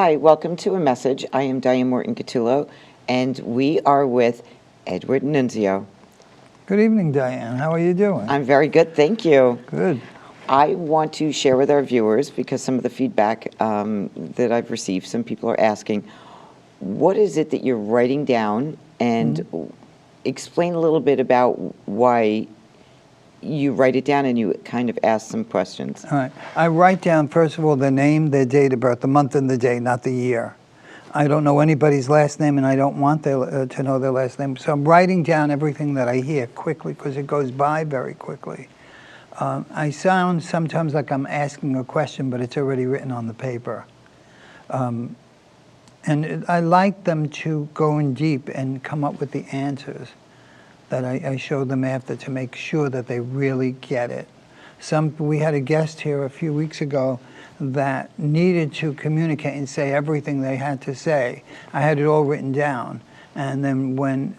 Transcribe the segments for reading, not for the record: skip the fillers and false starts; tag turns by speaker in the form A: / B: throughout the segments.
A: Hi, welcome to A Message. I am Diane Morton-Gattullo, and we are with Edward Nunzio.
B: Good evening, Diane. How are you doing?
A: I'm very good, thank you.
B: Good.
A: I want to share with our viewers, because some of the feedback that I've received, some people are asking, what is it that you're writing down, and explain a little bit about why you write it down and you kind of ask some questions.
B: All right. I write down, first of all, the name, their date of birth, the month and the day, not the year. I don't know anybody's last name, and I don't want to know their last name. So I'm writing down everything that I hear quickly because it goes by very quickly. I sound sometimes like I'm asking a question, but it's already written on the paper. And I like them to go in deep and come up with the answers that I show them after to make sure that they really get it. We had a guest here a few weeks ago that needed to communicate and say everything they had to say. I had it all written down. And then when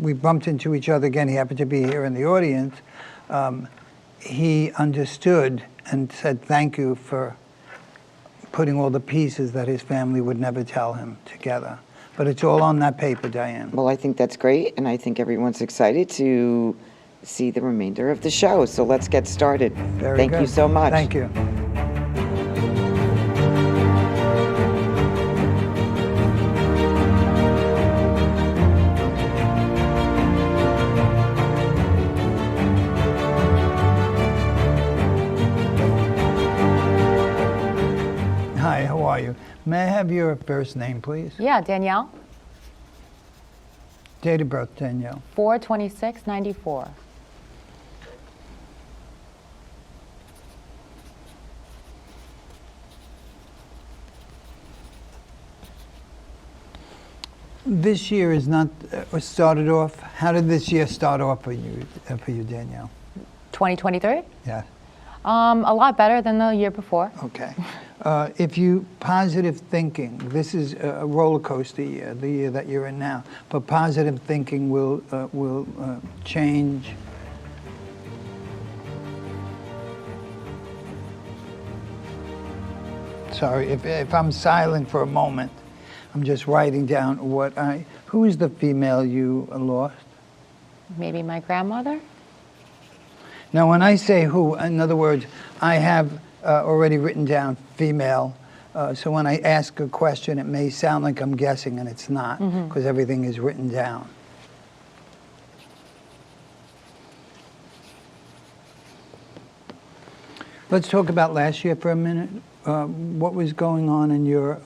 B: we bumped into each other again, he happened to be here in the audience, he understood and said thank you for putting all the pieces that his family would never tell him together. But it's all on that paper, Diane.
A: Well, I think that's great, and I think everyone's excited to see the remainder of the show. So let's get started.
B: Very good.
A: Thank you so much.
B: Thank you. Hi, how are you? May I have your first name, please?
C: Yeah, Danielle.
B: Date of birth, Danielle.
C: 4/26/94.
B: This year is not started off. How did this year start off for you, Danielle?
C: 2023?
B: Yeah.
C: A lot better than the year before.
B: Okay. If you positive thinking, this is a roller coaster year, the year that you're in now. But positive thinking will change. Sorry, if I'm silent for a moment, I'm just writing down who is the female you lost?
C: Maybe my grandmother?
B: Now, when I say who, in other words, I have already written down female, so when I ask a question, it may sound like I'm guessing, and it's not, because everything is written down. Let's talk about last year for a minute. What was going on in your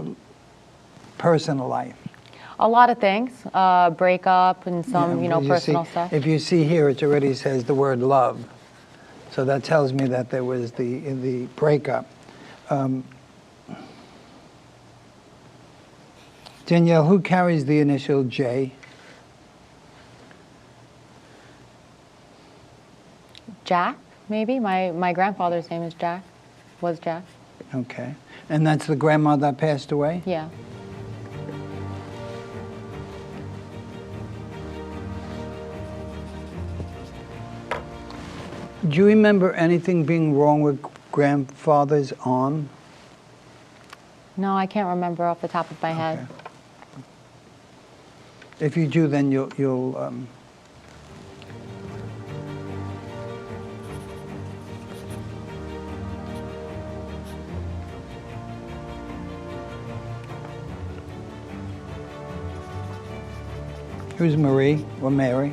B: personal life?
C: A lot of things. Breakup and some, personal stuff.
B: If you see here, it already says the word love. So that tells me that there was the breakup. Danielle, who carries the initial J?
C: Jack, maybe? My grandfather's name is Jack. Was Jack.
B: Okay. And that's the grandma that passed away?
C: Yeah.
B: Do you remember anything being wrong with grandfather's arm?
C: No, I can't remember off the top of my head.
B: Okay. If you do, then you'll Who's Marie or Mary?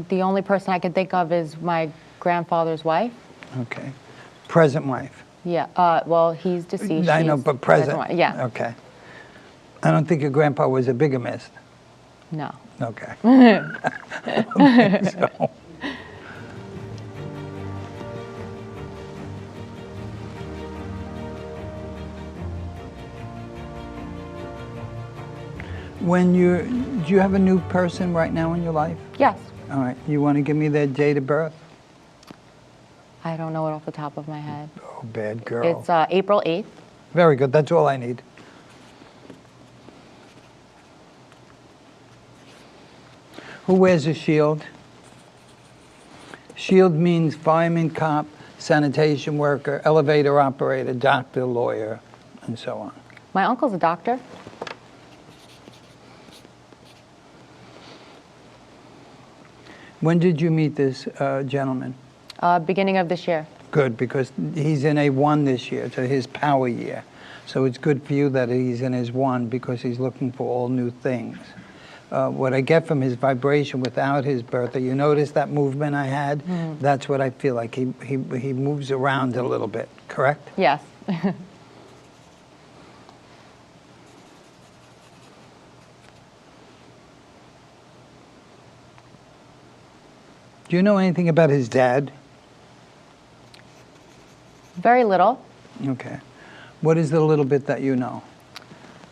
C: The only person I can think of is my grandfather's wife.
B: Okay. Present wife?
C: Yeah. Well, he's deceased.
B: I know,
C: She's
B: but present?
C: wife. Yeah.
B: Okay. I don't think your grandpa was a bigamist.
C: No.
B: Okay. Okay, so. Do you have a new person right now in your life?
C: Yes.
B: All right. You want to give me their date of birth?
C: I don't know it off the top of my head.
B: Oh, bad girl.
C: It's April 8th.
B: Very good. That's all I need. Who wears a shield? Shield means fireman, cop, sanitation worker, elevator operator, doctor, lawyer, and so on?
C: My uncle's a doctor.
B: When did you meet this gentleman?
C: Beginning of this year.
B: Good, because he's in a 1 this year, so his power year. So it's good for you that he's in his 1 because he's looking for all new things. What I get from his vibration without his birthday, you notice that movement I had? That's what I feel like. He moves around a little bit, correct?
C: Yes.
B: Do you know anything about his dad?
C: Very little.
B: Okay. What is the little bit that you know?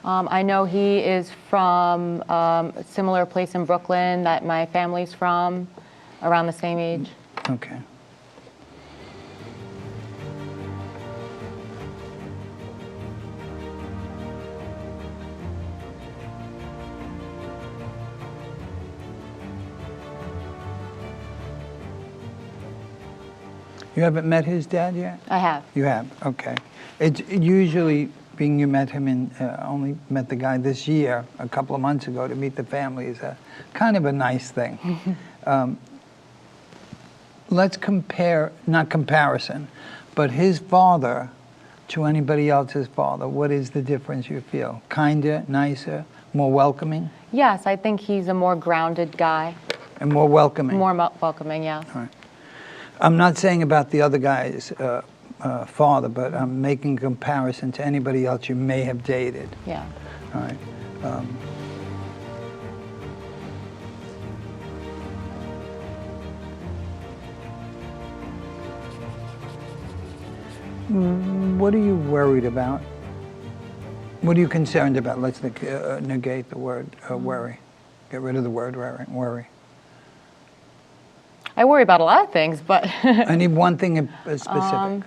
C: I know he is from a similar place in Brooklyn that my family's from, around the same age.
B: Okay. You haven't met his dad yet?
C: I have.
B: You have, okay. It's usually, being you met him in, only met the guy this year, a couple of months ago, to meet the family is a kind of a nice thing. Let's compare, not comparison, but his father to anybody else's father. What is the difference you feel? Kinder, nicer, more welcoming?
C: Yes, I think he's a more grounded guy.
B: And more welcoming?
C: More welcoming, yes.
B: All right. I'm not saying about the other guy's father, but I'm making a comparison to anybody else you may have dated.
C: Yeah.
B: All right. What are you worried about? What are you concerned about? Let's negate the word worry. Get rid of the word worry.
C: I worry about a lot of things, but
B: I need one thing in specific.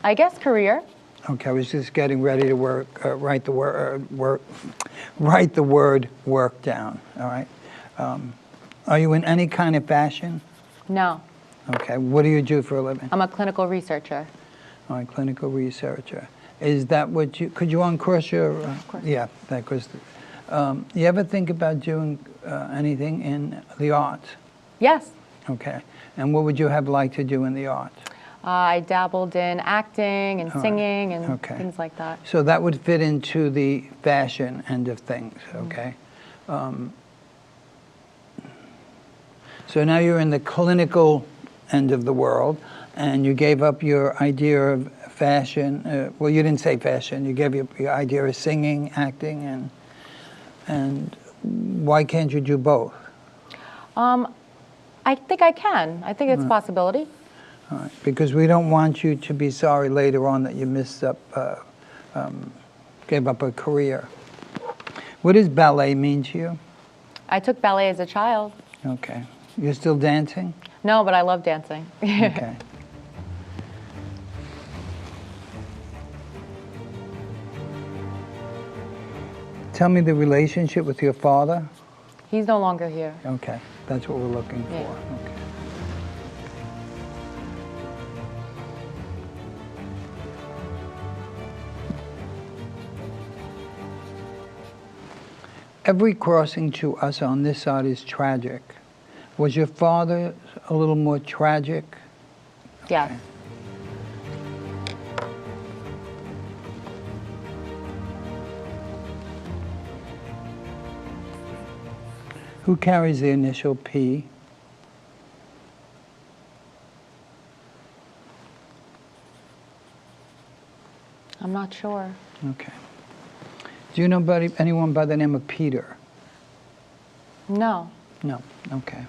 C: I guess career.
B: Okay, I was just getting ready to write the word work down. All right. Are you in any kind of fashion?
C: No,
B: Okay. What do you do for a living?
C: I'm a clinical researcher.
B: All right, clinical researcher. Is that what you? Could you uncross your?
C: Of course.
B: Yeah, that goes. You ever think about doing anything in the arts?
C: Yes.
B: Okay. And what would you have liked to do in the arts?
C: I dabbled in acting and
B: All right.
C: singing and
B: Okay.
C: things like that.
B: So that would fit into the fashion end of things, okay? So now you're in the clinical end of the world, and you gave up your idea of fashion. Well, you didn't say fashion. You gave up your idea of singing, acting, and why can't you do both?
C: I think I can. I think it's a possibility.
B: All right. Because we don't want you to be sorry later on that you gave up a career. What does ballet mean to you?
C: I took ballet as a child.
B: Okay. You're still dancing?
C: No, but I love dancing.
B: Okay. Tell me the relationship with your father.
C: He's no longer here.
B: Okay, that's what we're looking for.
C: Yeah.
B: Okay. Every crossing to us on this side is tragic. Was your father a little more tragic?
C: Yes.
B: Okay. Who carries the initial P?
C: I'm not sure.
B: Okay. Do you know anyone by the name of Peter?
C: No.
B: No. Okay.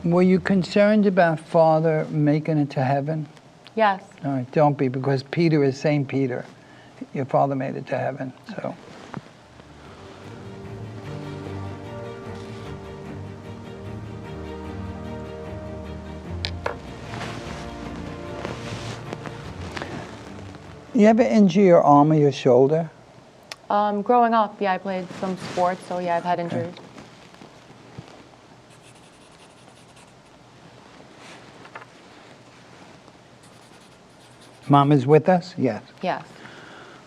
B: Were you concerned about Father making it to heaven?
C: Yes.
B: All right, don't be, because Peter is Saint Peter. Your father made it to heaven, so. You ever injure your arm or your shoulder?
C: Growing up, yeah, I played some sports, so yeah, I've had injuries.
B: Mom is with us? Yes.
C: Yes.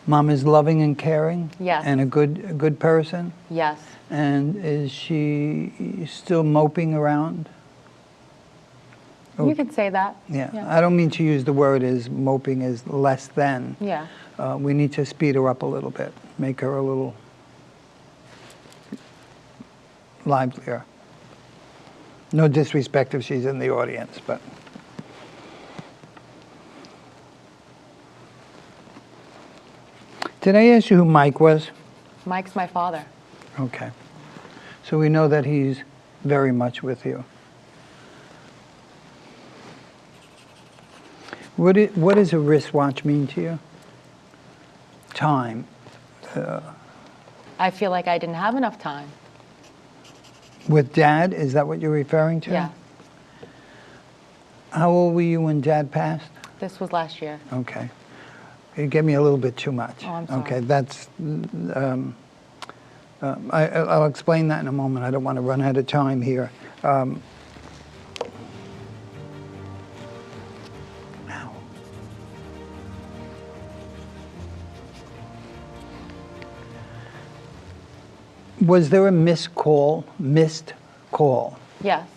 B: Mom is loving and caring?
C: Yes.
B: And a good person?
C: Yes.
B: And is she still moping around?
C: You could say that.
B: Yeah. I don't mean to use the word as moping as less than.
C: Yeah.
B: We need to speed her up a little bit, make her a little livelier. No disrespect if she's in the audience, but. Did I ask you who Mike was?
C: Mike's my father.
B: Okay. So we know that he's very much with you. What does a wristwatch mean to you? Time.
C: I feel like I didn't have enough time.
B: With Dad, is that what you're referring to?
C: Yeah.
B: How old were you when Dad passed?
C: This was last year.
B: Okay. You gave me a little bit too much.
C: Oh, I'm sorry.
B: Okay, that's, I'll explain that in a moment. I don't want to run out of time here. Ow. Was there a missed call
C: Yes.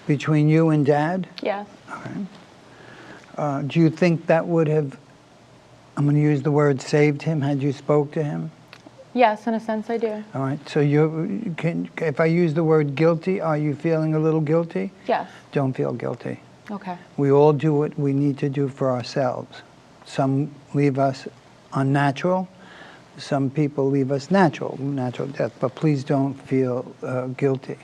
B: between you and Dad?
C: Yes.
B: All right. Do you think that would have, I'm going to use the word saved him, had you spoke to him?
C: Yes, in a sense I do.
B: All right, so if I use the word guilty, are you feeling a little guilty?
C: Yes.
B: Don't feel guilty.
C: Okay.
B: We all do what we need to do for ourselves. Some leave us unnatural. Some people leave us natural death, but please don't feel guilty.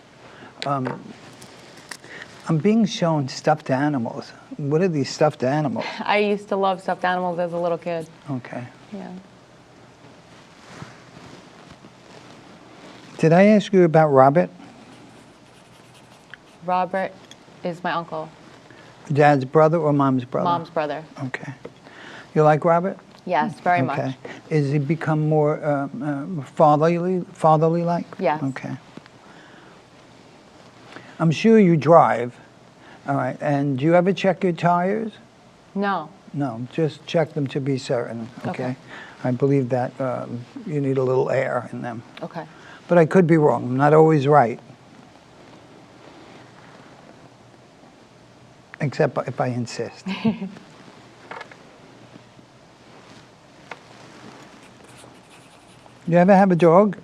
B: I'm being shown stuffed animals. What are these stuffed animals?
C: I used to love stuffed animals as a little kid.
B: Okay.
C: Yeah.
B: Did I ask you about Robert?
C: Robert is my uncle.
B: Dad's brother or Mom's brother?
C: Mom's brother.
B: Okay. You like Robert?
C: Yes, very much.
B: Okay. Is he become more fatherly like?
C: Yes.
B: Okay. I'm sure you drive, all right, and do you ever check your tires?
C: No.
B: No, just check them to be certain, okay?
C: Okay.
B: I believe that you need a little air in them.
C: Okay.
B: But I could be wrong, I'm not always right. Except if I insist. You ever have a dog?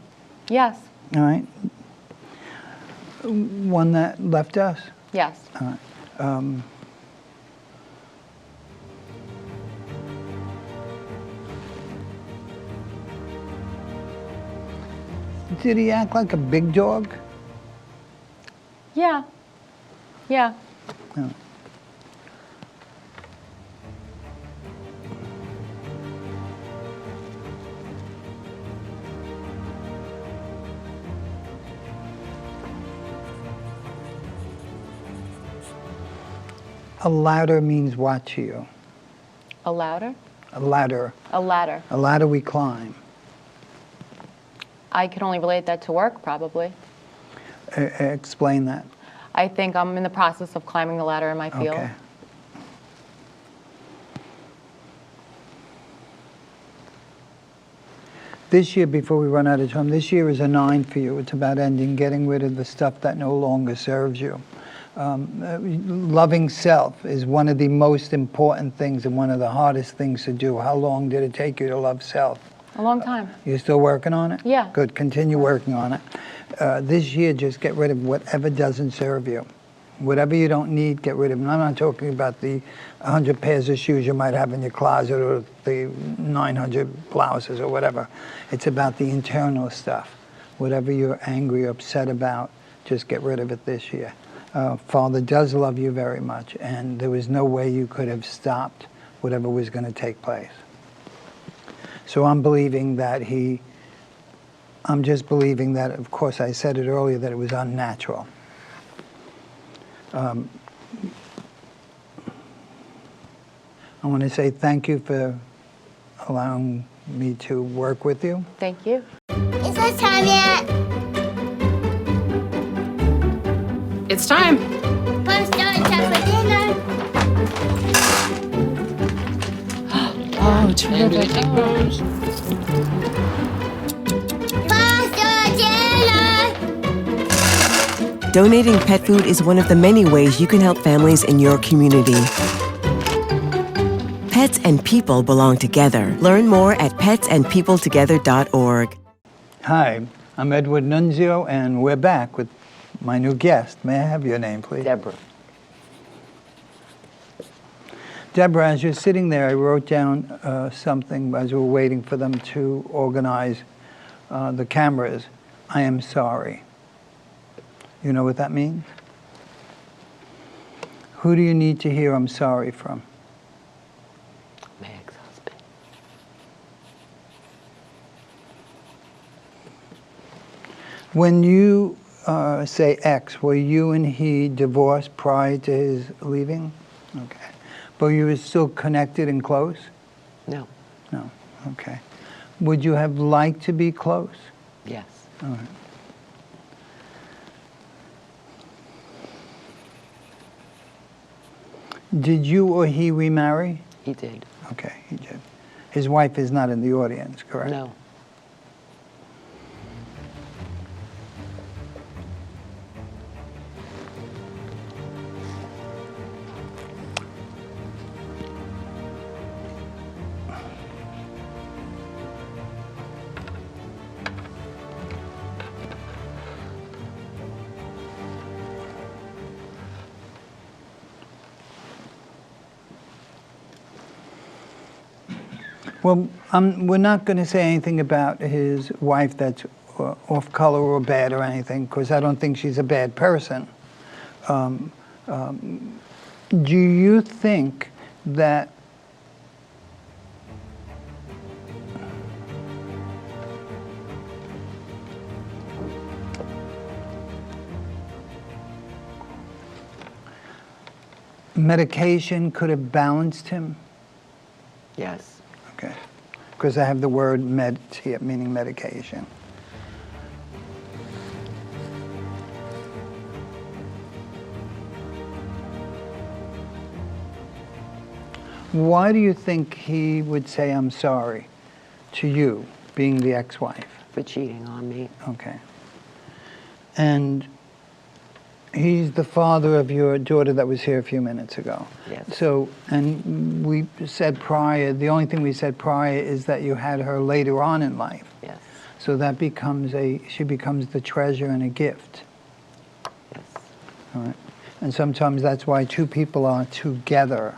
C: Yes.
B: All right. One that left us?
C: Yes.
B: All right. Did he act like a big dog?
C: Yeah. Yeah.
B: No. A ladder means what to you?
C: A ladder?
B: A ladder.
C: A ladder.
B: A ladder we climb.
C: I can only relate that to work, probably.
B: Explain that.
C: I think I'm in the process of climbing the ladder in my field.
B: Okay. This year, before we run out of time, this year is a 9 for you. It's about ending, getting rid of the stuff that no longer serves you. Loving self is one of the most important things and one of the hardest things to do. How long did it take you to love self?
C: A long time.
B: You're still working on it?
C: Yeah.
B: Good, continue working on it. This year, just get rid of whatever doesn't serve you. Whatever you don't need, get rid of. And I'm not talking about the 100 pairs of shoes you might have in your closet or the 900 blouses or whatever. It's about the internal stuff. Whatever you're angry or upset about, just get rid of it this year. Father does love you very much, and there was no way you could have stopped whatever was going to take place. So I'm believing that I'm just believing that, of course, I said it earlier, that it was unnatural. I want to say thank you for allowing me to work with you.
C: Thank you.
D: Is it time yet?
E: It's time.
D: Punch down time for dinner. Pastor Taylor!
F: Donating pet food is one of the many ways you can help families in your community. Pets and people belong together. Learn more at petsandpeopletogether.org.
B: Hi, I'm Edward Nunzio, and we're back with my new guest. May I have your name, please?
A: Deborah.
B: Deborah, as you're sitting there, I wrote down something as we were waiting for them to organize the cameras. I am sorry. You know what that means? Who do you need to hear I'm sorry from?
A: My ex-husband.
B: When you say ex, were you and he divorced prior to his leaving? Okay. But you were still connected and close?
A: No.
B: No. Okay. Would you have liked to be close?
A: Yes.
B: All right. Did you or he remarry?
A: He did.
B: Okay, he did. His wife is not in the audience, correct?
A: No.
B: Well, we're not going to say anything about his wife that's off color or bad or anything, because I don't think she's a bad person. Do you think that medication could have balanced him?
A: Yes.
B: Okay, because I have the word med here, meaning medication. Why do you think he would say I'm sorry to you, being the ex-wife?
A: For cheating on me.
B: Okay. And he's the father of your daughter that was here a few minutes ago.
A: Yes.
B: So, and we said prior, the only thing we said prior is that you had her later on in life.
A: Yes.
B: So that becomes she becomes the treasure and a gift.
A: Yes.
B: All right. And sometimes that's why two people are together.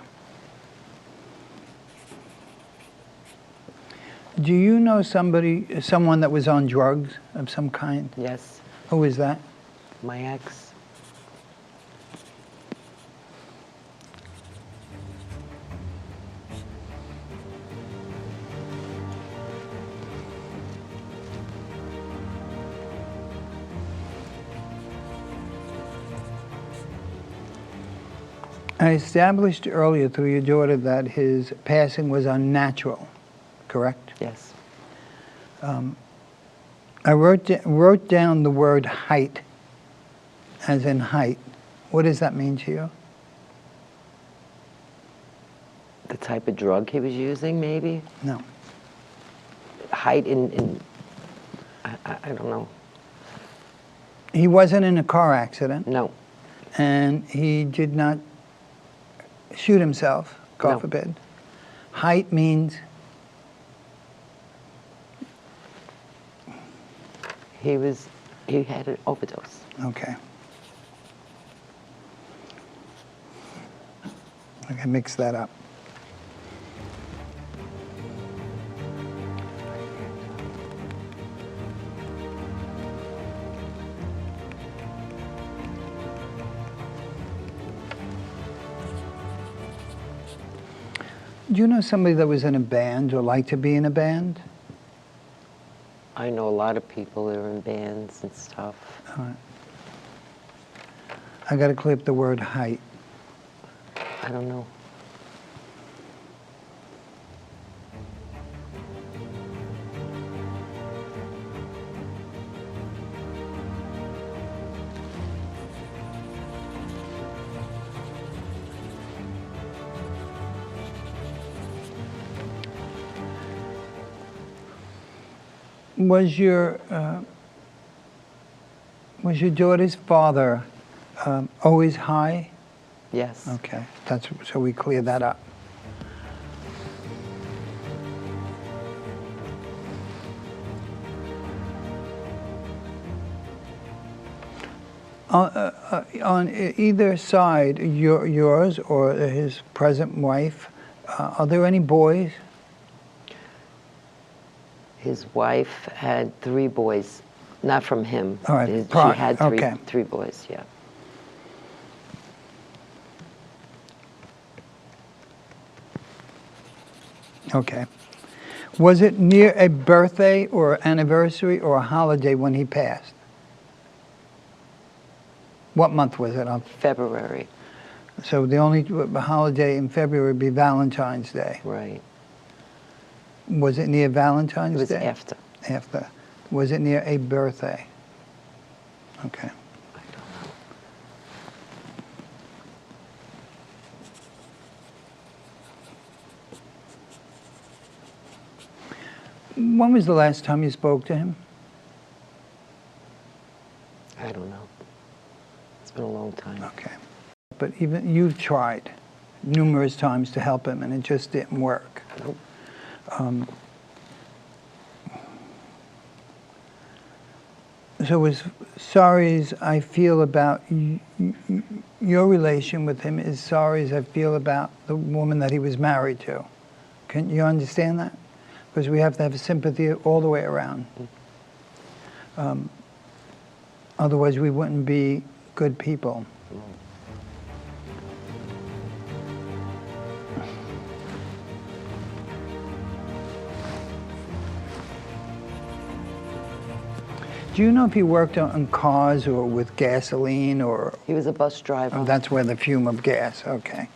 B: Do you know someone that was on drugs of some kind?
A: Yes.
B: Who is that?
A: My ex.
B: I established earlier through your daughter that his passing was unnatural, correct?
A: Yes.
B: I wrote down the word height, as in height. What does that mean to you?
A: The type of drug he was using, maybe?
B: No.
A: Height in I don't know.
B: He wasn't in a car accident,
A: No.
B: and he did not shoot himself, God
A: No.
B: forbid. Height means
A: he had an overdose.
B: okay. I can mix that up. Do you know somebody that was in a band or liked to be in a band?
A: I know a lot of people that are in bands and stuff.
B: All right. I got to clear up the word height.
A: I don't know.
B: Was your daughter's father always high?
G: Yes.
B: Okay, that's so we clear that up. On either side, yours or his present wife, are there any boys?
G: His wife had 3 boys, not from him.
B: All right,
G: She had
B: okay.
G: three boys, yeah.
B: Okay. Was it near a birthday or anniversary or a holiday when he passed? What month was it?
G: February,
B: So the only holiday in February would be Valentine's Day.
G: right.
B: Was it near Valentine's
G: It was
B: Day?
G: after.
B: After. Was it near a birthday? Okay. When was the last time you spoke to him?
G: I don't know. It's been a long time.
B: Okay. But even you've tried numerous times to help him and it just didn't work.
G: Nope.
B: So as sorry as I feel about your relation with him, as sorry as I feel about the woman that he was married to. Can you understand that? Because we have to have sympathy all the way around. Otherwise, we wouldn't be good people. Do you know if he worked on cars or with gasoline or
G: He was a bus driver.
B: oh, that's where the fume of gas, okay.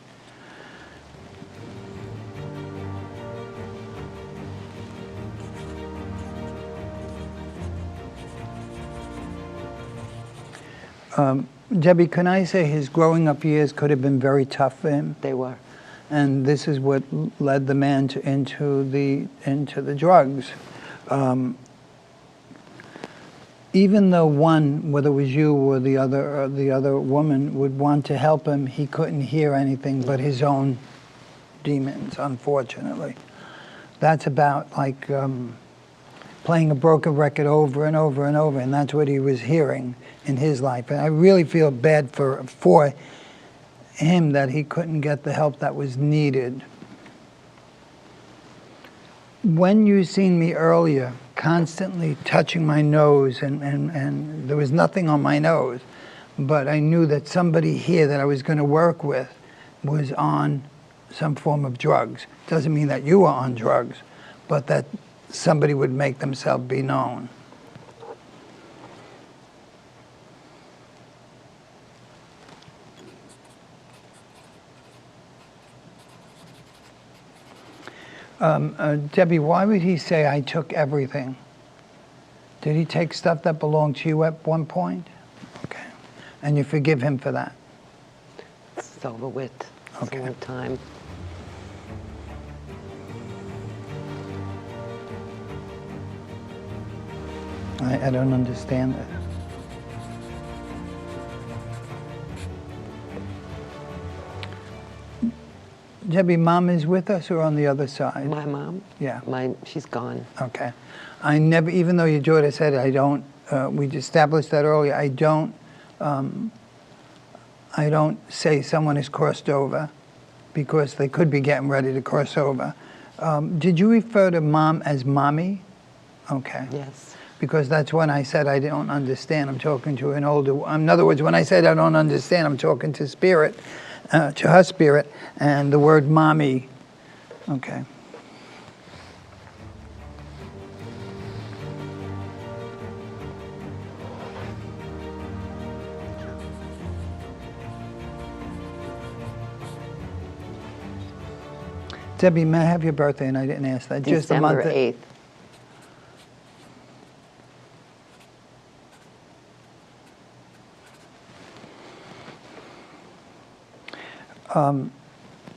B: Debbie, can I say his growing up years could have been very tough for him?
G: They were.
B: And this is what led the man into the drugs. Even though one, whether it was you or the other woman, would want to help him, he couldn't hear anything but his own demons, unfortunately. That's about like playing a broken record over and over and over, and that's what he was hearing in his life. And I really feel bad for him that he couldn't get the help that was needed. When you seen me earlier, constantly touching my nose, and there was nothing on my nose, but I knew that somebody here that I was going to work with was on some form of drugs. Doesn't mean that you are on drugs, but that somebody would make themselves be known. Debbie, why would he say, I took everything? Did he take stuff that belonged to you at one point? Okay. And you forgive him for that?
G: It's over with. It's
B: Okay.
G: a long time.
B: I don't understand it. Debbie, Mom is with us or on the other side?
G: My mom?
B: Yeah.
G: She's gone.
B: Okay. I never, even though your daughter said I don't, we established that earlier, I don't say someone is crossed over because they could be getting ready to cross over. Did you refer to Mom as Mommy? Okay.
G: Yes.
B: Because that's when I said I don't understand. I'm talking to an older, in other words, when I said I don't understand, I'm talking to spirit, to her spirit, and the word mommy. Okay. Debbie, may I have your birthday? And I didn't ask that. Just the month.
G: December 8th.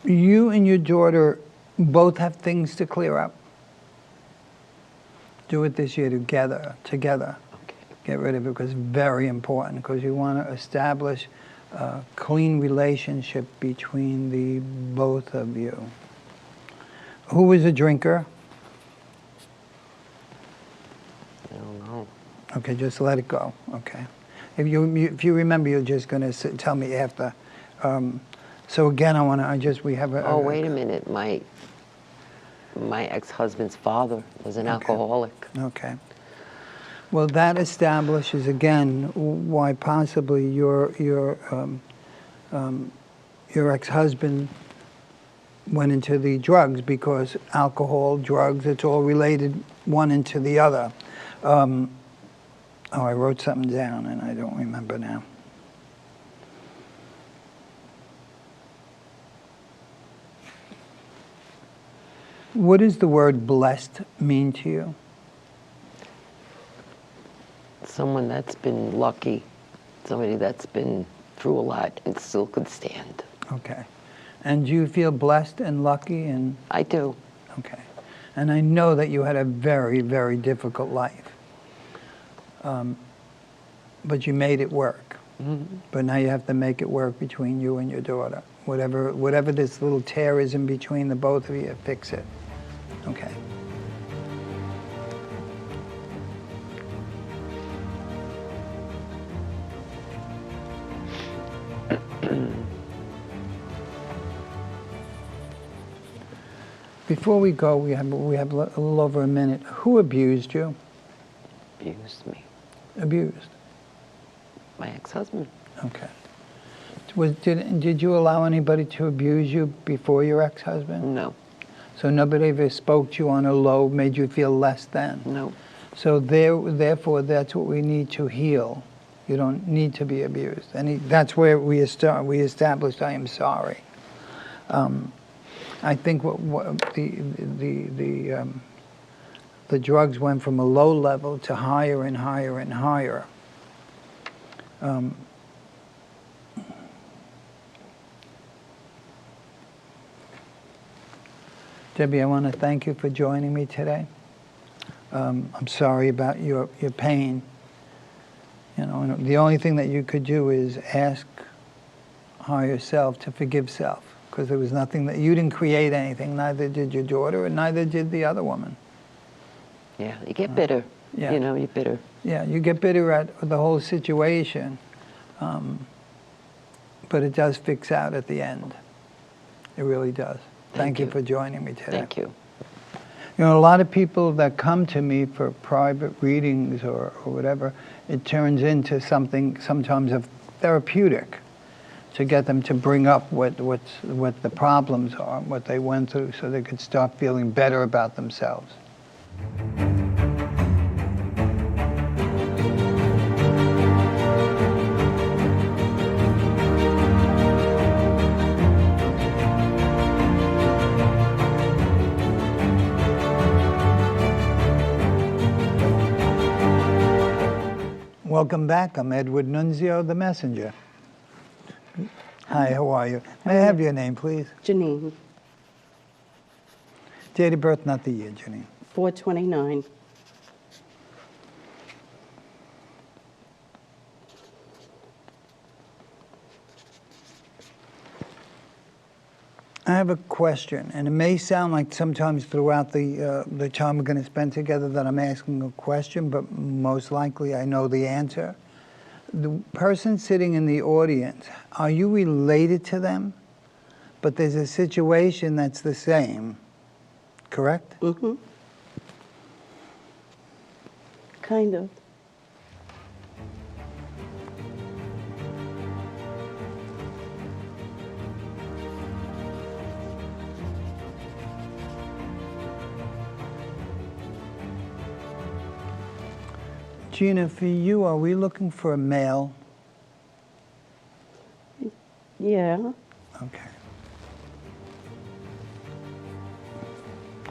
B: You and your daughter both have things to clear up. Do it this year together.
G: Okay.
B: Get rid of it because it's very important, because you want to establish a clean relationship between the both of you. Who is a drinker?
G: I don't know.
B: Okay, just let it go. Okay. If you remember, you're just going to tell me after. So again, we have a...
G: Oh, wait a minute. My ex-husband's father was an alcoholic.
B: Okay. Well, that establishes again why possibly your ex-husband went into the drugs, because alcohol, drugs, it's all related one into the other. I wrote something down and I don't remember now. What does the word blessed mean to you?
G: Someone that's been lucky, somebody that's been through a lot and still could stand.
B: Okay. And do you feel blessed and lucky? And
G: I do.
B: okay. And I know that you had a very, very difficult life. But you made it work.
G: Mm-hmm.
B: But now you have to make it work between you and your daughter. Whatever this little tear is in between the both of you, fix it. Okay. Before we go, we have a little over a minute. Who abused you?
G: Abused me.
B: Abused.
G: My ex-husband.
B: Okay. Did you allow anybody to abuse you before your ex-husband?
G: No.
B: So nobody ever spoke to you on a low, made you feel less than?
G: No.
B: So therefore, that's what we need to heal. You don't need to be abused. And that's where we established I am sorry. I think what the drugs went from a low level to higher and higher and higher. Debbie, I want to thank you for joining me today. I'm sorry about your pain. You know, and the only thing that you could do is ask higher self to forgive self, because there was nothing that you didn't create anything. Neither did your daughter, and neither did the other woman.
G: Yeah, you get bitter.
B: Yeah.
G: You know, you're bitter.
B: Yeah, you get bitter at the whole situation, but it does fix out at the end. It really does. Thank you for joining me today.
G: Thank you.
B: You know, a lot of people that come to me for private readings or whatever, it turns into something sometimes of therapeutic to get them to bring up what the problems are, what they went through, so they could start feeling better about themselves. Welcome back. I'm Edward Nunzio, the messenger. Hi, how are you? May I have your name, please?
H: Janine,
B: Date of birth, not the year, Janine.
H: 429.
B: I have a question, and it may sound like sometimes throughout the time we're going to spend together that I'm asking a question, but most likely I know the answer. The person sitting in the audience, are you related to them? But there's a situation that's the same, correct?
H: Mm-hmm. Kind of.
B: Gina, for you, are we looking for a male?
H: Yeah.
B: Okay.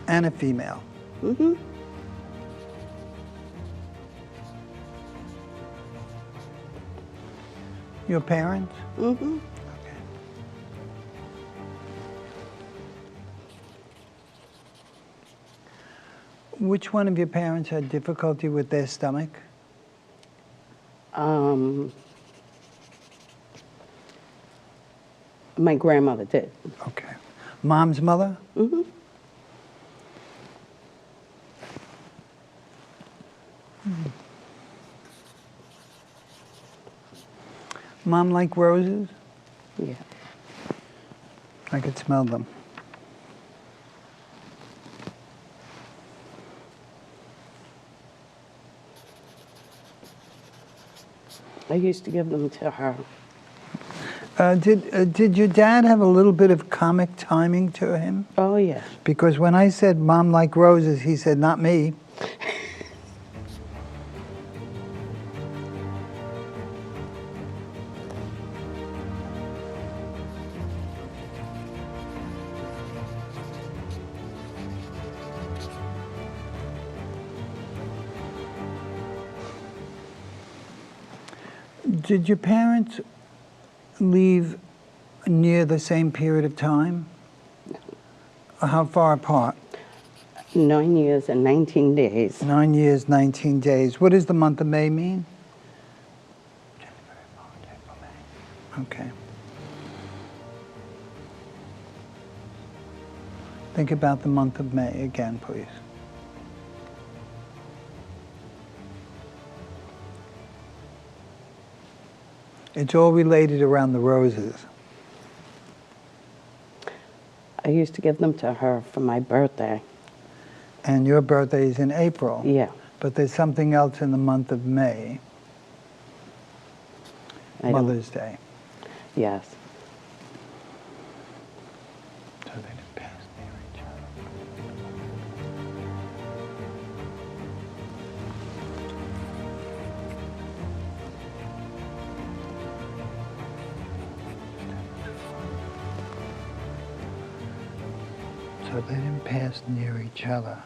B: And a female?
H: Mm-hmm.
B: Your parents?
H: Mm-hmm.
B: Okay. Which one of your parents had difficulty with their stomach?
H: My grandmother did.
B: Okay. Mom's mother?
H: Mm-hmm.
B: Mom like roses?
H: Yeah.
B: I could smell them.
H: I used to give them to her.
B: Did your dad have a little bit of comic timing to him?
H: Oh, yeah.
B: Because when I said Mom like roses, he said, not me. Did your parents leave near the same period of time? Or how far apart?
H: 9 years and 19 days.
B: 9 years, 19 days. What does the month of May mean? Okay. Think about the month of May again, please. It's all related around the roses.
H: I used to give them to her for my birthday.
B: And your birthday is in April.
H: Yeah.
B: But there's something else in the month of May.
H: I don't-
B: Mother's Day.
H: Yes.
B: So they didn't pass near each other. So they didn't pass near each other.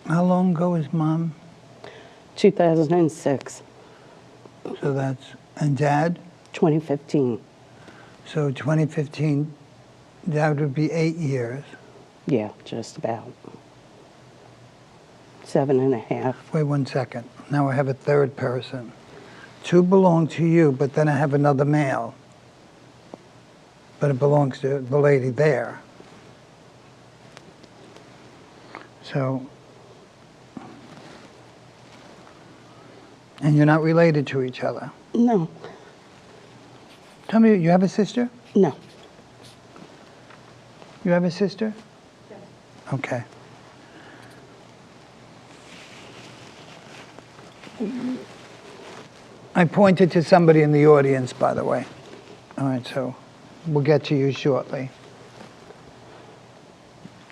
B: How long ago was Mom?
H: 2006,
B: So that's, and Dad?
H: 2015.
B: So 2015, that would be 8 years.
H: Yeah, just about. 7.5.
B: Wait 1 second. Now I have a third person. 2 belong to you, but then I have another male. But it belongs to the lady there. So, and you're not related to each other.
H: No,
B: Tell me, you have a sister?
H: no.
B: You have a sister? Yes. Okay. I pointed to somebody in the audience, by the way. All right, so we'll get to you shortly.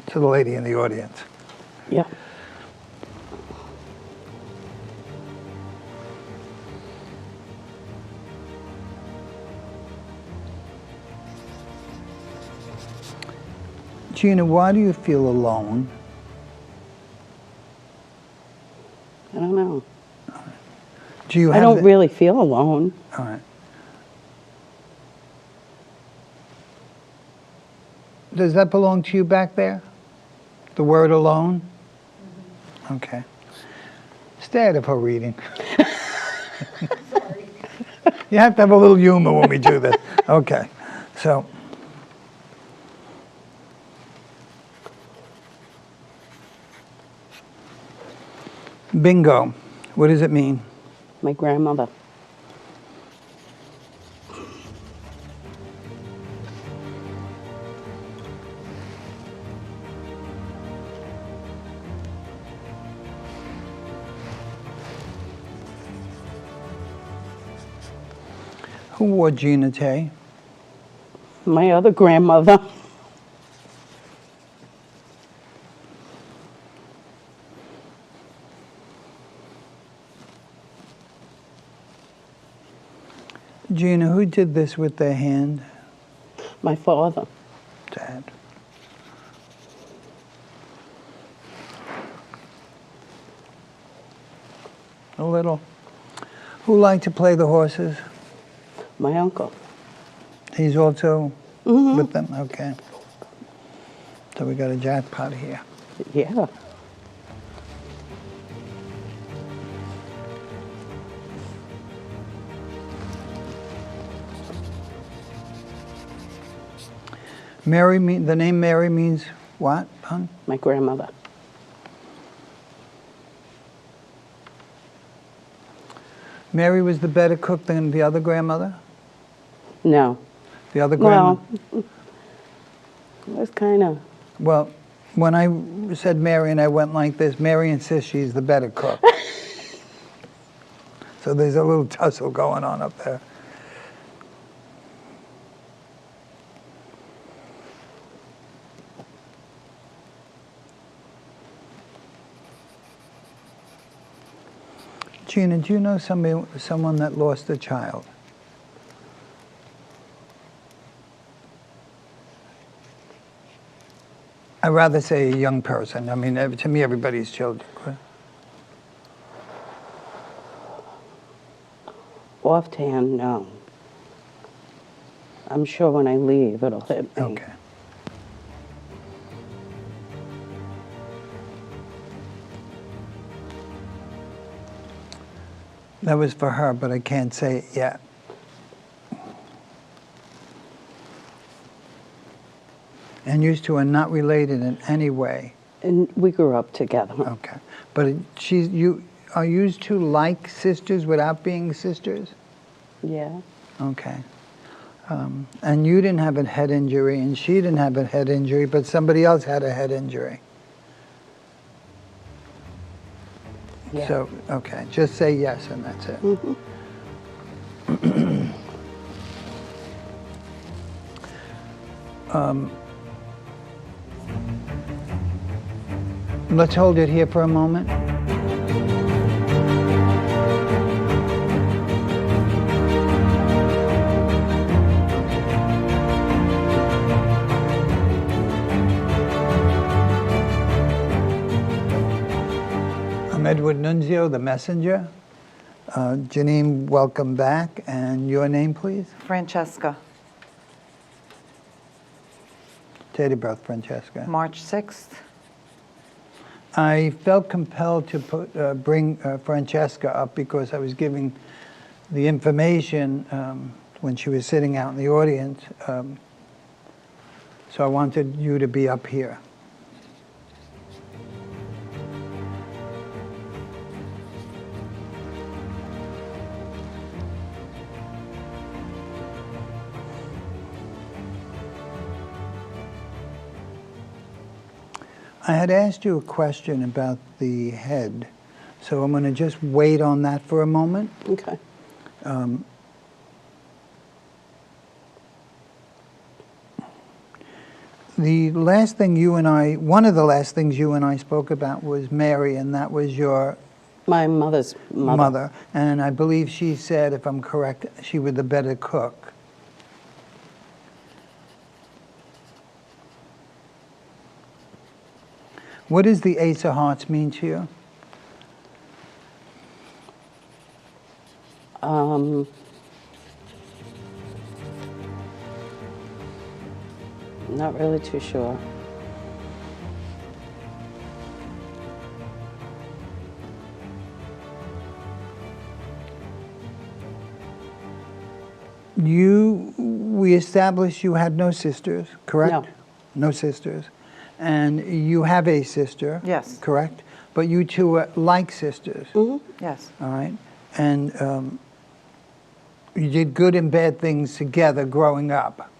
B: To the lady in the audience.
H: Yeah.
B: Gina, why do you feel alone?
H: I don't know.
B: Do you
H: I
B: have
H: don't
B: the-
H: really feel alone.
B: All right. Does that belong to you back there? The word alone? Okay. Stay out of her reading. You have to have a little humor when we do this. Okay. So, bingo. What does it mean?
H: My grandmother.
B: Who wore Gina Tay?
H: My other grandmother.
B: Gina, who did this with their hand?
H: My father.
B: Dad. A little. Who liked to play the horses?
H: My uncle.
B: He's also with them? Okay. So we got a jackpot here.
H: Yeah.
B: Mary, the name Mary means what, hon?
H: My grandmother.
B: Mary was the better cook than the other grandmother?
H: No.
B: The other grandmother?
H: Well, it was kind of.
B: Well, when I said Mary and I went like this, Mary insists she's the better cook. So there's a little tussle going on up there. Gina, do you know someone that lost a child? I'd rather say a young person. I mean, to me, everybody's children.
H: Offhand, no. I'm sure when I leave, it'll hit me.
B: Okay. That was for her, but I can't say it yet. And you two are not related in any way.
H: And we grew up together.
B: Okay. But are you two like sisters without being sisters?
H: Yeah.
B: Okay. And you didn't have a head injury, and she didn't have a head injury, but somebody else had a head injury.
H: Yeah.
B: So, okay, just say yes and that's it. Let's hold it here for a moment. I'm Edward Nunzio, the messenger. Janine, welcome back. And your name, please?
I: Francesca,
B: Date of birth, Francesca.
I: March 6th.
B: I felt compelled to bring Francesca up because I was giving the information when she was sitting out in the audience. So I wanted you to be up here. I had asked you a question about the head, so I'm going to just wait on that for a moment.
H: Okay.
B: The last thing one of the last things you and I spoke about was Mary, and that was your
H: My mother's mother.
B: And I believe she said, if I'm correct, she was the better cook. What does the Ace of Hearts mean to you?
H: Not really too sure.
B: We established you had no sisters, correct?
H: No.
B: No sisters. And you have a sister.
I: Yes.
B: Correct? But you two are like sisters.
I: Yes.
B: All right. And you did good and bad things together growing up.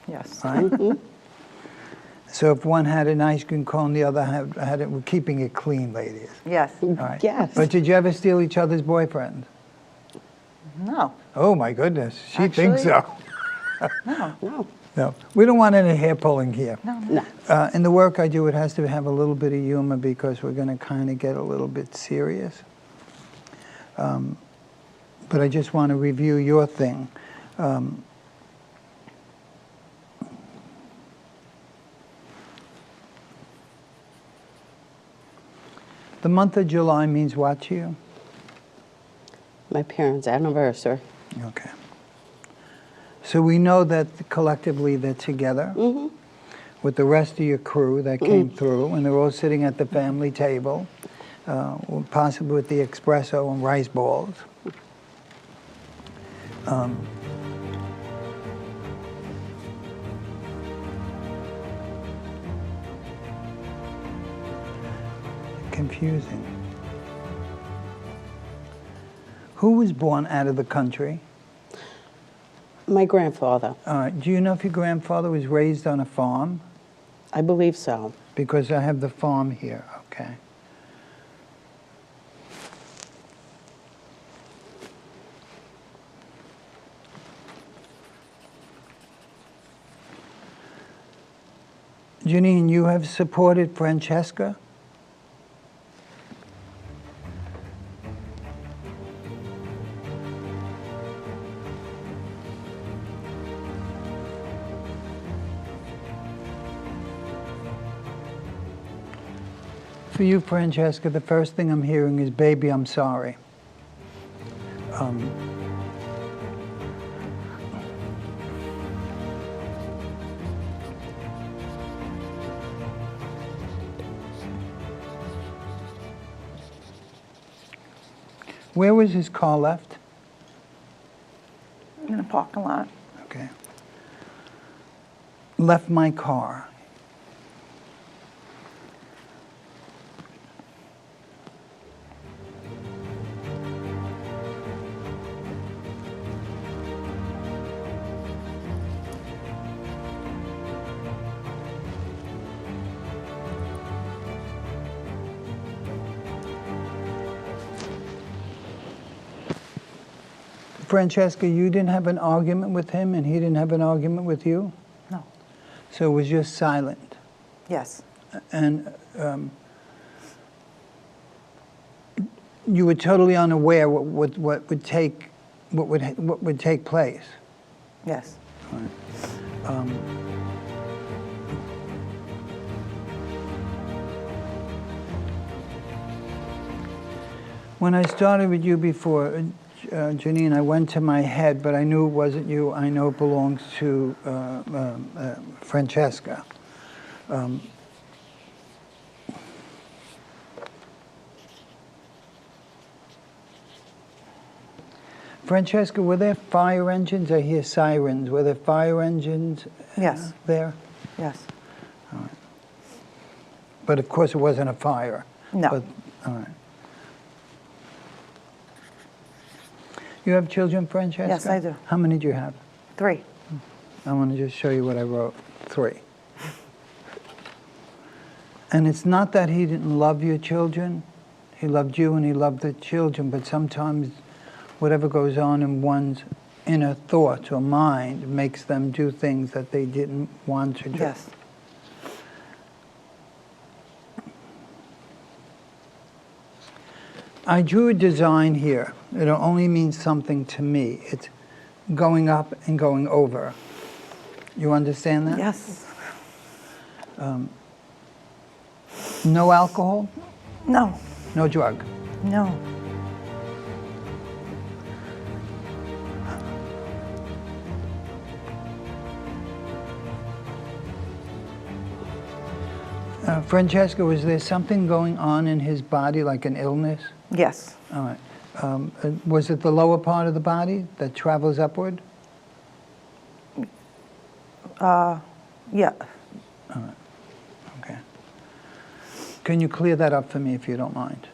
I: Yes.
B: Right? So if one had an ice cream cone, the other had it. We're keeping it clean, ladies.
I: Yes.
B: All right.
H: Yes.
B: But did you ever steal each other's boyfriends?
I: No.
B: Oh my goodness, she thinks so.
H: No.
B: No, we don't want any hair pulling here.
H: No.
B: In the work I do, it has to have a little bit of humor because we're going to kind of get a little bit serious. But I just want to review your thing. The month of July means what to you?
H: My parents' anniversary.
B: Okay. So we know that collectively they're together. with the rest of your crew that came through, and they're all sitting at the family table, possibly with the espresso and rice balls. Confusing. Who was born out of the country?
H: My grandfather.
B: Do you know if your grandfather was raised on a farm?
H: I believe so.
B: Because I have the farm here, okay. Janine, you have supported Francesca? For you, Francesca, the first thing I'm hearing is, baby, I'm sorry. Where was his car left?
I: In the parking lot.
B: Okay. Left my car. Francesca, you didn't have an argument with him and he didn't have an argument with you?
I: No.
B: So it was just silent.
I: Yes.
B: And you were totally unaware what would take place.
I: Yes.
B: When I started with you before, Janine, I went to my head, but I knew it wasn't you. I know it belongs to Francesca. Francesca, were there fire engines? I hear sirens. Were there fire engines
I: Yes.
B: there?
I: Yes.
B: But of course it wasn't a fire.
I: No.
B: But, all right. You have children, Francesca?
I: Yes, I do.
B: How many do you have?
I: 3.
B: I want to just show you what I wrote. 3. And it's not that he didn't love your children. He loved you and he loved the children, but sometimes whatever goes on in one's inner thoughts or mind makes them do things that they didn't want to do.
I: Yes.
B: I drew a design here. It only means something to me. It's going up and going over. You understand that?
I: Yes.
B: No alcohol?
I: No.
B: No drug?
I: No.
B: Francesca, was there something going on in his body, like an illness?
I: Yes.
B: All right. Was it the lower part of the body that travels upward?
I: Yeah.
B: Okay. Can you clear that up for me if you don't mind?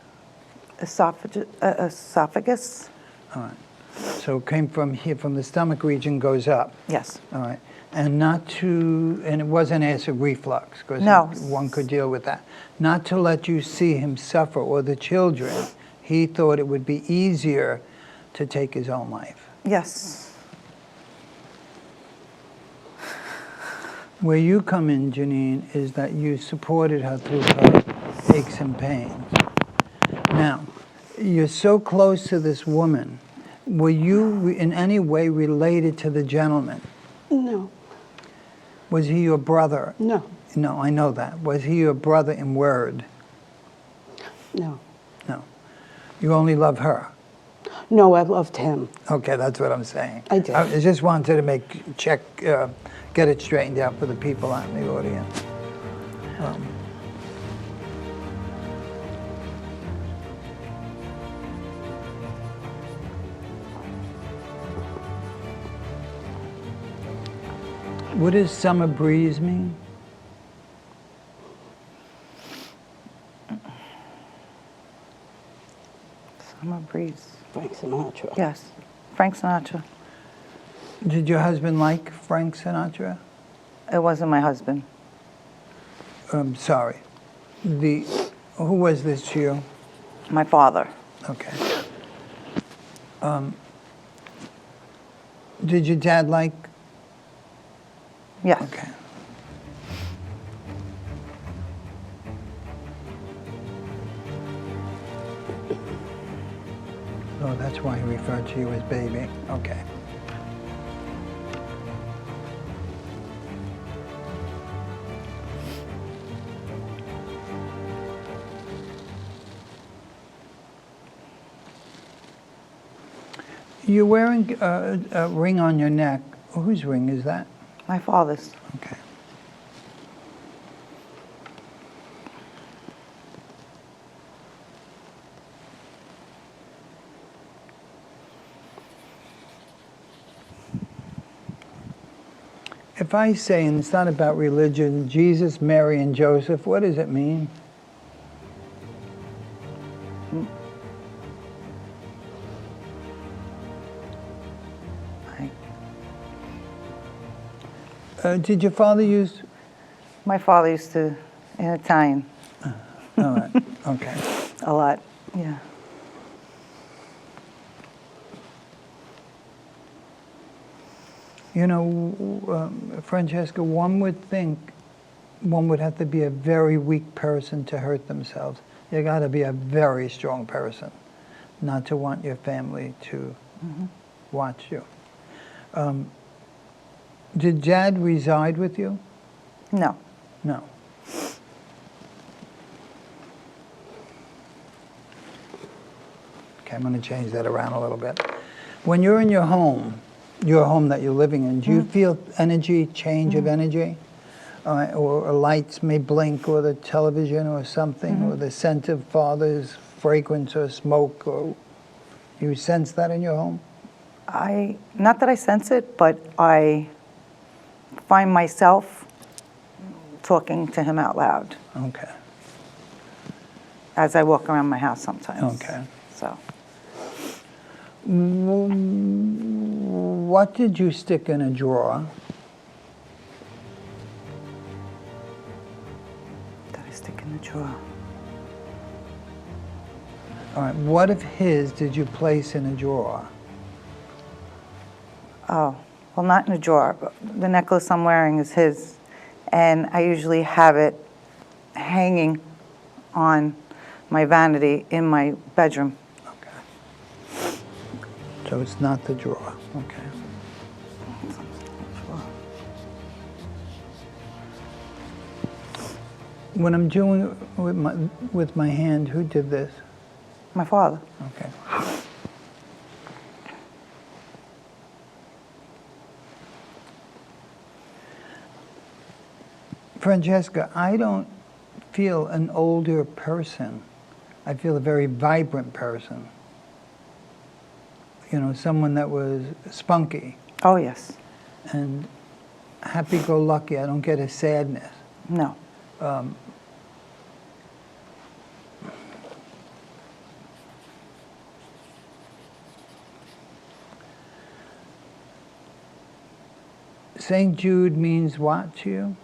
I: Esophagus?
B: All right. So it came from here, from the stomach region, goes up.
I: Yes.
B: All right. And and it wasn't acid reflux, because
I: No.
B: one could deal with that. Not to let you see him suffer, or the children. He thought it would be easier to take his own life.
I: Yes.
B: Where you come in, Janine, is that you supported her through her aches and pains. Now, you're so close to this woman. Were you in any way related to the gentleman?
H: No.
B: Was he your brother?
H: No.
B: No, I know that. Was he your brother in word?
H: No.
B: No. You only love her?
H: No, I loved him.
B: Okay, that's what I'm saying.
H: I did.
B: I just wanted to get it straightened out for the people out in the audience. What does summer breeze mean?
I: Summer breeze.
H: Frank Sinatra.
I: Yes. Frank Sinatra.
B: Did your husband like Frank Sinatra?
I: It wasn't my husband.
B: Sorry. Who was this to you?
I: My father.
B: Okay. Did your dad like?
I: Yes.
B: Okay. Oh, that's why he referred to you as baby. Okay. You're wearing a ring on your neck. Whose ring is that?
I: My father's.
B: Okay. If I say, and it's not about religion, Jesus, Mary, and Joseph, what does it mean? Did your father use?
I: My father used to, in Italian,
B: All right. Okay.
I: a lot. Yeah.
B: You know, Francesca, one would think one would have to be a very weak person to hurt themselves. You got to be a very strong person not to want your family to watch you. Did Dad reside with you?
I: No.
B: No. Okay, I'm going to change that around a little bit. When you're in your home that you're living in, do you feel energy, change of energy? Or lights may blink, or the television or something, or the scent of father's fragrance or smoke, or you sense that in your home?
I: Not that I sense it, but I find myself talking to him out loud
B: Okay.
I: as I walk around my house sometimes.
B: Okay.
I: So,
B: What did you stick in a drawer?
I: did I stick in the drawer?
B: All right, what of his did you place in a drawer?
I: Oh, well, not in a drawer, but the necklace I'm wearing is his, and I usually have it hanging on my vanity in my bedroom.
B: Okay. So it's not the drawer. Okay. When I'm doing it with my hand, who did this?
I: My father.
B: Okay. Francesca, I don't feel an older person. I feel a very vibrant person. You know, someone that was spunky
I: Oh, yes.
B: and happy-go-lucky. I don't get a sadness.
I: No.
B: St. Jude means what to you?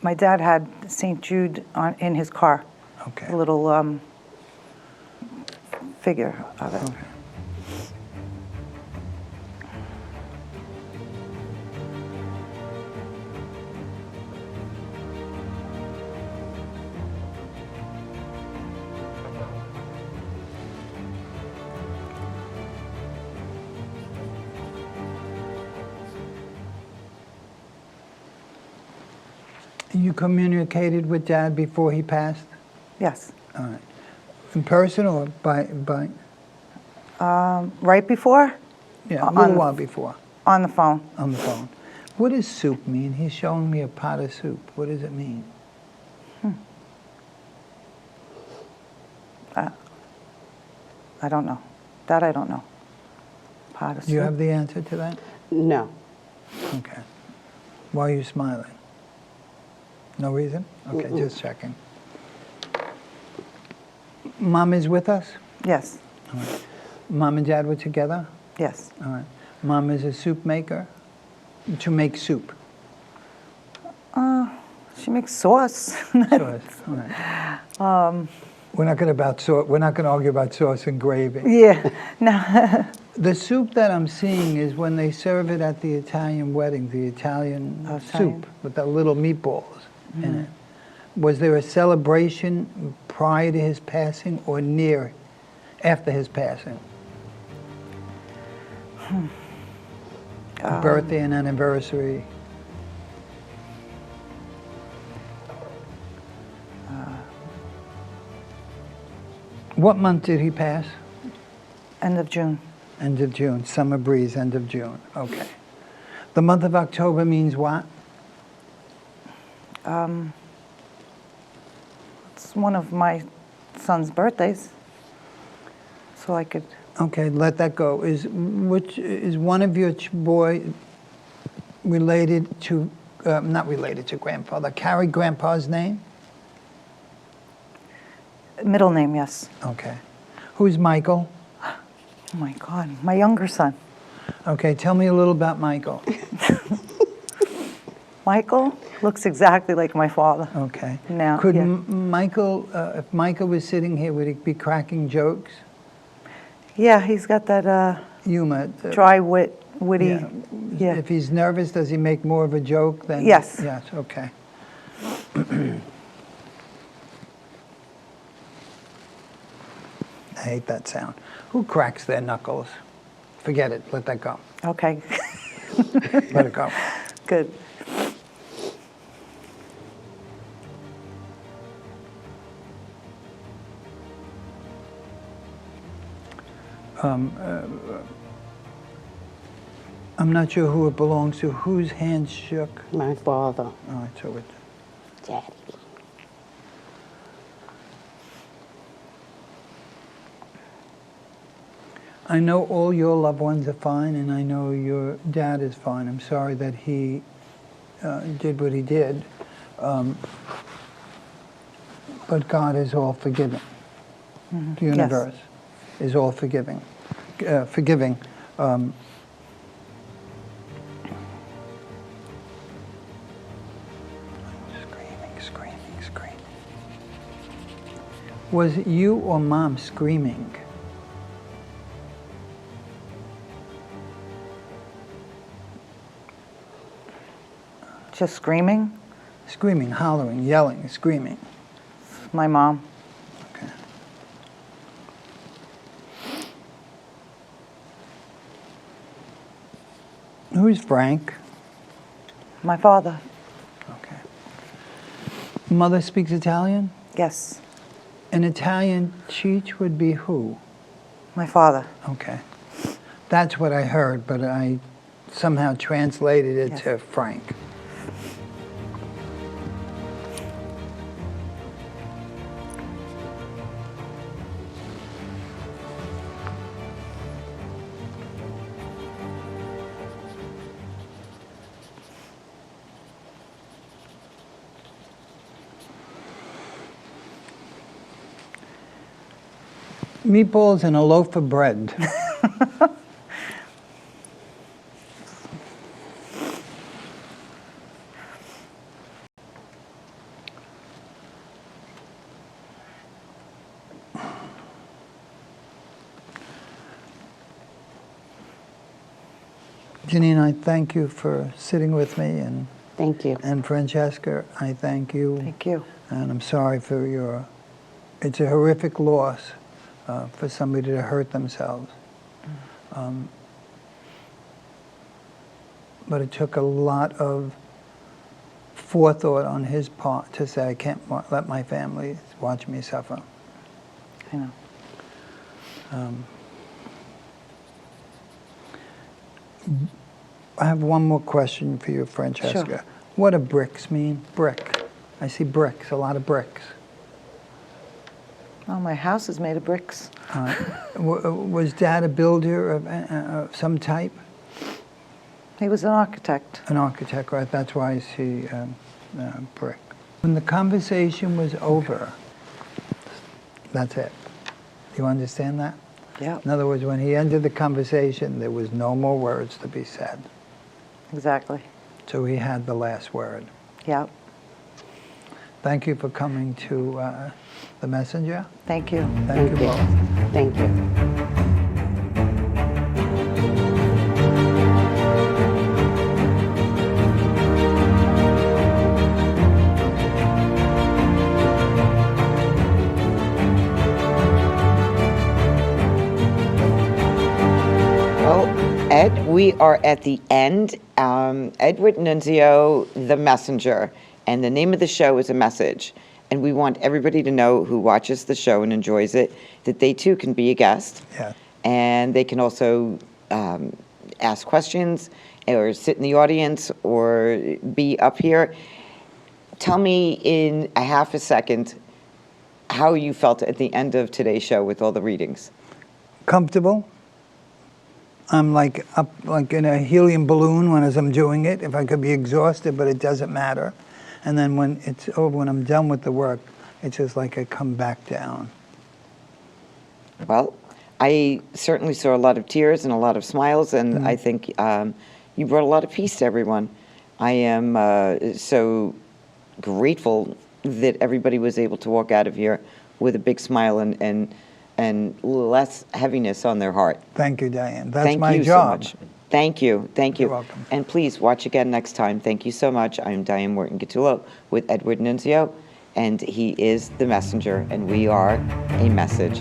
I: My dad had St. Jude in his car.
B: Okay.
I: A little figure of it.
B: Okay. You communicated with Dad before he passed?
I: Yes.
B: All right. In person or by
I: Right before?
B: yeah, a
I: On
B: little
I: the-
B: while before,
I: On the phone.
B: on the phone. What does soup mean? He's showing me a pot of soup. What does it mean?
I: I don't know. That I don't know. Pot of
B: Do you
I: soup.
B: have the answer to that?
H: No.
B: Okay. Why are you smiling? No reason? Okay, just checking. Mom is with us?
I: Yes.
B: Mom and Dad were together?
I: Yes.
B: All right. Mom is a soup maker? To make soup?
I: She makes sauce.
B: Sauce. All right. We're not going to argue about sauce and gravy.
I: Yeah. No.
B: The soup that I'm seeing is when they serve it at the Italian wedding, the Italian
I: Italian.
B: soup with the little meatballs in it. Was there a celebration prior to his passing or near after his passing? A birthday and anniversary? What month did he pass?
I: End of June.
B: End of June. Summer breeze, end of June. Okay. The month of October means what?
I: It's one of my son's birthdays. So I could.
B: Okay, let that go. Is one of your boy related to, not related to grandfather, carry grandpa's name?
I: Middle name, yes.
B: Okay. Who's Michael?
I: Oh my God. My younger son.
B: Okay, tell me a little about Michael.
I: Michael looks exactly like my father.
B: Okay.
I: Now,
B: Could
I: yeah.
B: Michael, if Michael was sitting here, would he be cracking jokes?
I: Yeah, he's got that
B: Humor?
I: dry witty.
B: Yeah.
I: Yeah.
B: If he's nervous, does he make more of a joke than?
I: Yes.
B: Yes, okay. I hate that sound. Who cracks their knuckles? Forget it, let that go.
I: Okay.
B: Let it go.
I: Good.
B: I'm not sure who it belongs to. Whose hands shook?
H: My father.
B: All right, so it,
H: Daddy.
B: I know all your loved ones are fine, and I know your dad is fine. I'm sorry that he did what he did, but God is all forgiving. The universe is all forgiving. Forgiving. Screaming. Was it you or Mom screaming?
I: Just screaming.
B: Screaming, hollering, yelling, screaming.
I: My mom.
B: Okay. Who's Frank?
I: My father.
B: Okay. Mother speaks Italian?
I: Yes.
B: An Italian Cheech would be who?
I: My father.
B: Okay. That's what I heard, but I somehow translated it
I: Yes.
B: to Frank. Meatballs and a loaf of bread. Janine, I thank you for sitting with me,
H: Thank you.
B: and Francesca, I thank you.
I: Thank you.
B: And I'm sorry for it's a horrific loss for somebody to hurt themselves. But it took a lot of forethought on his part to say, I can't let my family watch me suffer.
I: I know.
B: I have one more question for you, Francesca.
I: Sure.
B: What do bricks mean? Brick. I see bricks, a lot of bricks.
I: Oh, my house is made of bricks.
B: Was Dad a builder of some type?
I: He was an architect.
B: An architect, right? That's why I see brick. When the conversation was over, that's it. Do you understand that?
I: Yeah,
B: In other words, when he ended the conversation, there was no more words to be said.
I: exactly.
B: So he had the last word.
I: Yeah,
B: Thank you for coming to The Messenger.
I: thank you.
B: Thank you both.
H: Thank you.
A: Well, Ed, we are at the end. Edward Nunzio, The Messenger, and the name of the show is A Message. And we want everybody to know who watches the show and enjoys it that they too can be a guest.
B: Yeah.
A: And they can also ask questions or sit in the audience or be up here. Tell me in a half a second how you felt at the end of today's show with all the readings.
B: Comfortable. I'm like up like in a helium balloon when as I'm doing it. If I could be exhausted, but it doesn't matter. And then when it's over, when I'm done with the work, it's just like I come back down.
A: Well, I certainly saw a lot of tears and a lot of smiles, and I think you brought a lot of peace to everyone. I am so grateful that everybody was able to walk out of here with a big smile and less heaviness on their heart.
B: Thank you, Diane. That's
A: Thank
B: my
A: you
B: job.
A: so much. Thank you. Thank you.
B: You're welcome.
A: And please watch again next time. Thank you so much. I'm Diane Morton-Gattullo with Edward Nunzio, and he is The Messenger, and we are a message.